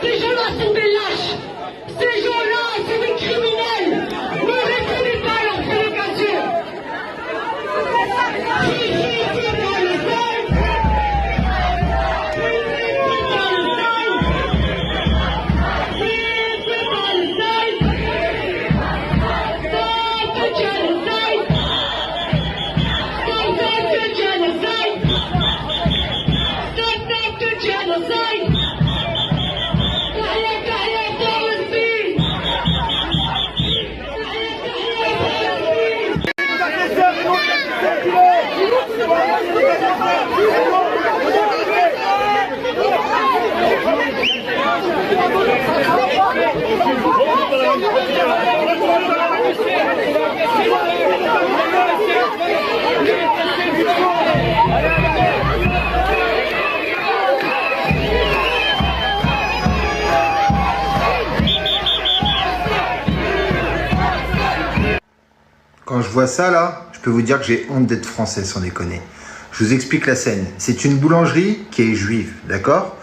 Ces gens-là sont des lâches. Ces gens-là, c'est des criminels. Ne répondez pas à leur provocation. C'est pas le seul. Quand je vois ça là, je peux vous dire que j'ai honte d'être français sans déconner. Je vous explique la scène. C'est une boulangerie qui est juive, d'accord?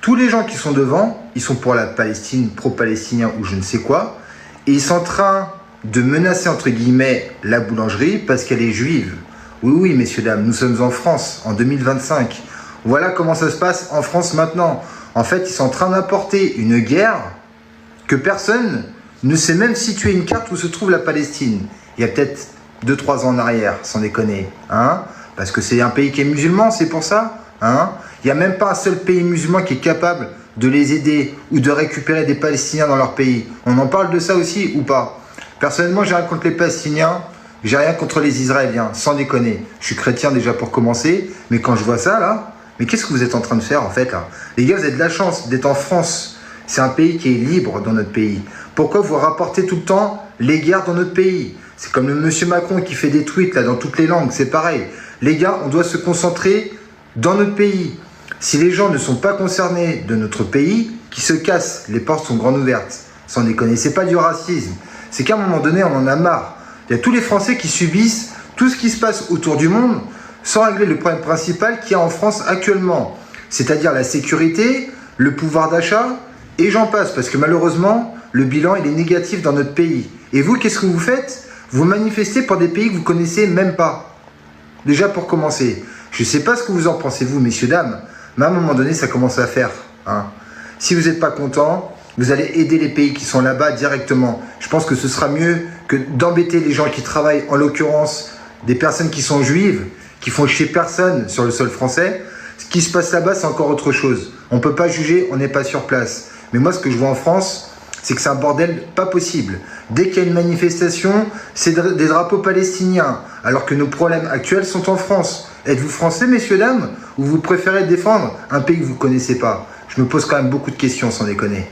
Tous les gens qui sont devant, ils sont pour la Palestine, pro-palestinien ou je ne sais quoi. Et ils sont en train de menacer entre guillemets la boulangerie parce qu'elle est juive. Oui, oui, messieurs, dames, nous sommes en France, en 2025. Voilà comment ça se passe en France maintenant. En fait, ils sont en train d'apporter une guerre que personne ne sait même situer une carte où se trouve la Palestine. Il y a peut-être 2-3 ans en arrière, sans déconner. Hein, parce que c'est un pays qui est musulman, c'est pour ça. Hein, il n'y a même pas un seul pays musulman qui est capable de les aider ou de récupérer des Palestiniens dans leur pays. On en parle de ça aussi ou pas? Personnellement, j'ai rien contre les Palestiniens, j'ai rien contre les Israéliens, sans déconner. Je suis chrétien déjà pour commencer, mais quand je vois ça là, mais qu'est-ce que vous êtes en train de faire en fait là? Les gars, vous avez de la chance d'être en France. C'est un pays qui est libre dans notre pays. Pourquoi vous rapportez tout le temps les guerres dans notre pays? C'est comme le monsieur Macron qui fait des tweets là dans toutes les langues, c'est pareil. Les gars, on doit se concentrer dans notre pays. Si les gens ne sont pas concernés de notre pays, qui se cassent, les portes sont grandes ouvertes. Sans déconner, c'est pas du racisme. C'est qu'à un moment donné, on en a marre. Il y a tous les Français qui subissent tout ce qui se passe autour du monde sans régler le problème principal qu'il y a en France actuellement. C'est-à-dire la sécurité, le pouvoir d'achat, et j'en passe. Parce que malheureusement, le bilan il est négatif dans notre pays. Et vous, qu'est-ce que vous faites? Vous manifestez pour des pays que vous ne connaissez même pas. Déjà pour commencer. Je ne sais pas ce que vous en pensez, vous, messieurs, dames. Mais à un moment donné, ça commence à faire. Hein. Si vous n'êtes pas content, vous allez aider les pays qui sont là-bas directement. Je pense que ce sera mieux que d'embêter les gens qui travaillent, en l'occurrence des personnes qui sont juives, qui font chier personne sur le sol français. Ce qui se passe là-bas, c'est encore autre chose. On ne peut pas juger, on n'est pas sur place. Mais moi, ce que je vois en France, c'est que c'est un bordel pas possible. Dès qu'il y a une manifestation, c'est des drapeaux palestiniens, alors que nos problèmes actuels sont en France. Êtes-vous français, messieurs, dames, ou vous préférez défendre un pays que vous ne connaissez pas? Je me pose quand même beaucoup de questions, sans déconner.